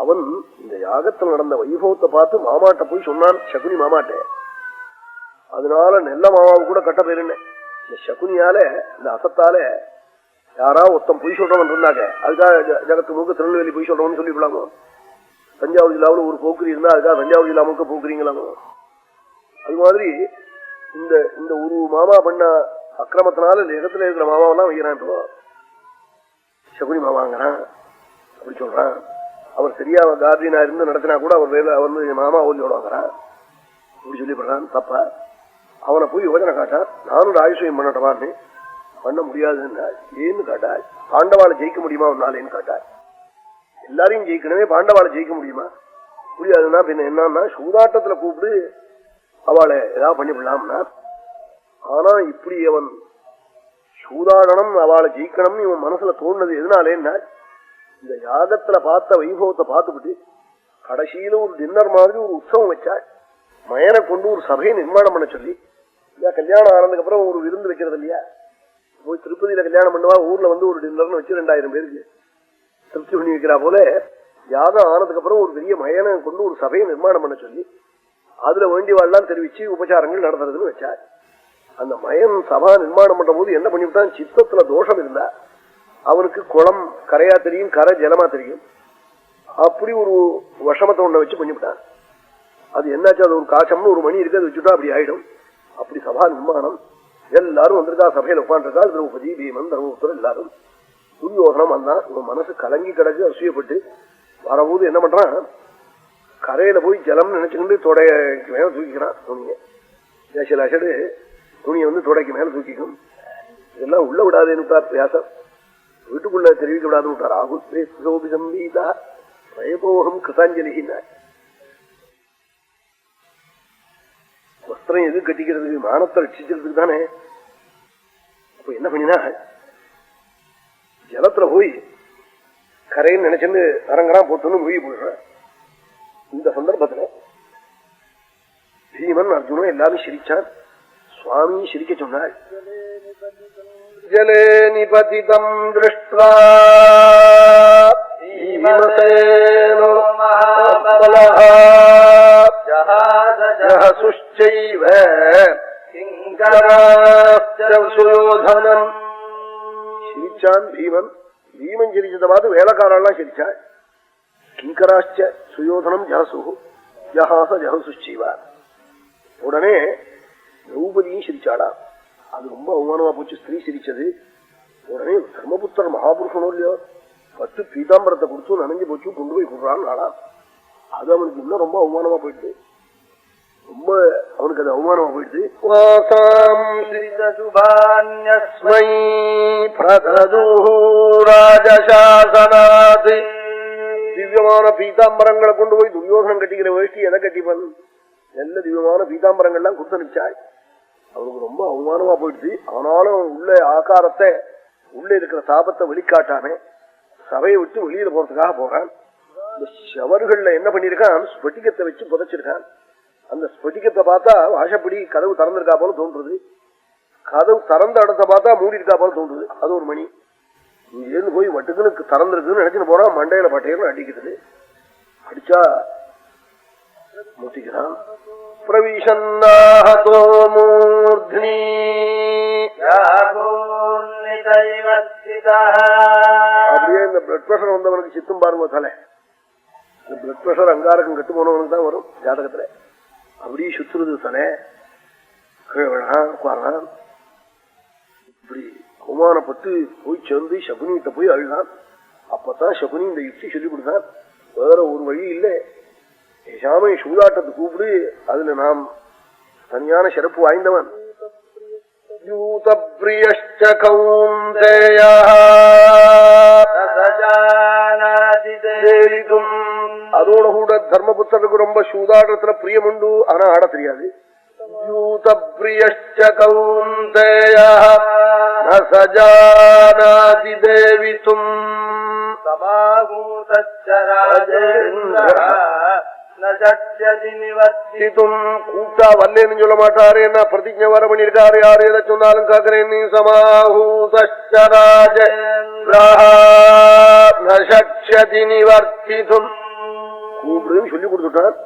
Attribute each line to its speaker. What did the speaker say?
Speaker 1: அவன் இந்த யாகத்தில் நடந்த வைபவத்தை பார்த்து மாமாட்ட போய் சொன்னான், சகுனி மாமாட்ட. அதனால நெல்ல மாமாவை கூட கட்ட போயிருந்தேன். இந்த சகுனியால, இந்த அசத்தால யாராவது ஒருத்தன் பொய் சொல்றவன் இருந்தாங்க, அதுக்காக ஜகத்து மூக்க திருநெல்வேலி பொய் சொல்றவன்னு சொல்லிவிடலாமோ? தஞ்சாவூர் ஜில்லாவில் ஒரு போக்குரி இருந்தா அதுக்காக தஞ்சாவூர் ஜில்லா மூக்க போக்குறீங்களாமோ? அது மாதிரி இந்த ஒரு மாமா பண்ண அக்கிரமத்தினால இடத்துல இருக்கிற மாமாவெல்லாம் வைக்கிறான். இப்போ சகுனி மாமாங்கிறான், அப்படி சொல்றான். அவர் சரியா கார்டியனா இருந்து நடத்தினா கூட அவர் வேலை அவர் மாமா ஓலியோட வாங்குறான், அப்படி சொல்லிப்படுறான். தப்பா அவனை போய் யோஜனை காட்டான், நானும் ஆயுஷயம் பண்ணட்டவான்னு. பண்ண முடியாதுன்னா ஏன்னு காட்டாள். பாண்டவாளை ஜெயிக்க முடியுமா ஒன்னாலேன்னு காட்டாள். எல்லாரையும் ஜெயிக்கணுமே, பாண்டவாளை ஜெயிக்க முடியுமா? முடியாதுன்னா பின்ன என்னன்னா சூதாட்டத்துல கூப்பிடு அவளை ஏதாவது பண்ணிவிடலாம்னா. ஆனா இப்படி அவன் சூதாடனம் அவளை ஜெயிக்கணும்னு இவன் மனசுல தோணுனது எதனாலேன்னா, இந்த யாகத்துல பார்த்த வைபவத்தை பார்த்துக்கிட்டு கடைசியில ஒரு டின்னர் மாதிரி ஒரு உற்சவம் வச்சா, மயனை கொண்டு ஒரு சபையை நிர்மாணம் பண்ண சொல்லி. இல்லையா, கல்யாணம் ஆனதுக்கு அப்புறம் ஒரு விருந்து வைக்கிறது இல்லையா, போய் திருப்பதியில கல்யாணம் பண்ணுவா, ஊர்ல வந்து ஒரு டின்னர்னு வச்சு 2000 பேருக்கு திருப்தி பண்ணி வைக்கிறா போல, யாகம் ஆனதுக்கு அப்புறம் ஒரு பெரிய மயனை கொண்டு ஒரு சபையை நிர்மாணம் பண்ண சொல்லி அதுல வேண்டியவாள்லாம் தெரிவிச்சு உபச்சாரங்கள் நடத்துறதுன்னு வச்சா. அந்த மயன் சபா நிர்மாணம் பண்ற போது என்ன பண்ணிவிட்டான், சித்தத்துல தோஷம் இருந்தா அவனுக்கு குளம் கரையா தெரியும், கரை ஜலமா தெரியும். அப்படி ஒரு விஷமத்தை ஒண்ண வச்சு பண்ணிவிட்டான். அது என்னாச்சு, அது ஒரு காசம்னு ஒரு மணி இருக்கு, அது வச்சுட்டா அப்படி ஆயிடும். அப்படி சபா நிர்மாணம். எல்லாரும் வந்திருக்கா, சபையில உட்காந்துருக்கா, திரௌபதி பீமன் தர்மபுத்திரர் எல்லாரும். துரியோதனம் வந்தான். இவன் மனசு கலங்கி கிடக்கு, அசூயப்பட்டு வரபோது என்ன பண்றான், கரையில போய் ஜலம் நினைச்சுக்கிட்டு தொடைக்கு மேல தூக்கிக்கிறான் துணியை. சில அசடு துணியை வந்து தொடைக்கு மேல தூக்கிக்கும். இதெல்லாம் உள்ள விடாதேன்னு வியாசம், வீட்டுக்குள்ள தெரிவிக்க விடாதுன்னு விட்டார். ஆகுத்ரேபி சம்பீதா பிரயபோகம் கிருதாஞ்சலினார். வஸ்திரம் எது கட்டிக்கிறதுக்கு, மானத்தை ரட்சிக்கிறதுக்கு தானே. அப்ப என்ன பண்ணினா, ஜலத்துல போய் கரைன்னு நினைச்சுன்னு அரங்கரான் போட்டுன்னு மூழ்கி போடுறான். இந்த சந்தர்ப்பத்துல பீமன் அர்ஜுனன் எல்லாரும் சிரிச்சான். சுவாமி சிரிக்க சொன்னார். ஜலே நிபதிதம் திருஷ்ட்வா பீமசேனோ மகாபலஹ ஜஹசுஷ்சைவ கிங்கராஸ்ச சுயோதனம். சிரிச்சான் பீமன். பீமன் சிரிச்சதை பார்த்து வேலைக்காரெல்லாம் சிரிச்சா. கிங்கராச்ச சுயோதனம் ஜஹசு ஜஹாச ஜஹசுஷ்சைவா. உடனே திரௌபதியும் சிரிச்சாடா. அது ரொம்ப அவமானமா போச்சு, ஸ்திரீ சிரிச்சது. உடனே தர்மபுத்திரர் மகாபுருஷனோ இல்லையோ 10 பீதாம்பரத்தை கொடுத்து நனைஞ்சு போச்சு, கொண்டு போய் கொடுறான்னு நாடா. அது அவனுக்கு இன்னும் ரொம்ப அவமானமா போயிடுது. ரொம்ப அவனுக்கு அது அவமானமா போயிடுது. திவ்யமான பீதாம்பரங்களை கொண்டு போய் துரியோதனம் கட்டிக்கிற வேஷ்டி எதை கட்டிப்பன், நல்ல திவ்யமான பீதாம்பரங்கள்லாம் கொடுத்து நிச்சாய். அவனுக்கு ரொம்ப அவமானமா போயிடுச்சு. ஆனாலும் உள்ள ஆகாரத்தை, உள்ள இருக்கிற தாபத்தை வெளிக்காட்டானே சபையை விட்டு வெளியில போறதுக்காக போறான். இந்த ஷவர்கள்ல என்ன பண்ணிருக்கான், ஸ்பட்டிகத்தை வச்சு புதைச்சிருக்கான். அந்த ஸ்பட்டிகத்தை பார்த்தா வாசப்படி கதவு திறந்திருக்கா போல தோன்றுறது, கதவு திறந்த இடத்த பார்த்தா மூடி இருக்கா போல தோன்றுது. அது ஒரு மணி இங்கிருந்து போய் வட்டுக்குன்னு திறந்திருக்குன்னு நினைச்சுன்னு போறான். மண்டையில பட்டையில அடிக்கிறது. அடிச்சா முட்டிக்கிறான். பிரவிஷன்னாஹதோ மூர்த்னி அப்படியே இந்த பிளட் பிரஷர் வந்தவனுக்கு சித்தும் பாருங்க தலை. இந்த பிளட் பிரஷர் அங்காரகம் கட்டு போனவனுக்கு தான் வரும் ஜாதகத்துல. அப்படியே சுத்துறது தலை. கீழே விழான், உட்காரான். இப்படி அவமானப்பட்டு போய் சேர்ந்து சகுனிகிட்ட போய் அழுதான். அப்பதான் சகுனி இந்த யுக்தி சொல்லி கொடுத்தான். வேற ஒரு வழி இல்லை, பேசாம சூதாட்டத்தை கூப்பிடு, அதுல நாம் தனியான சிறப்பு வாய்ந்தவன். அதோட கூட தர்மபுத்திரருக்கு ரொம்ப சூதாட்டத்துல பிரியம் உண்டு, ஆனா ஆட தெரியாது. கூட்டா வல்லேன்னு சொல்ல மாட்டாரு, என்ன பிரதிஜை வர பண்ணிருக்காரு. யாரு எதை சொன்னாலும் கேக்குறேன். நீ சமாஹூதராஜ நிவர்த்திதும் கூப்பிடுன்னு சொல்லி கொடுத்துட்டான்.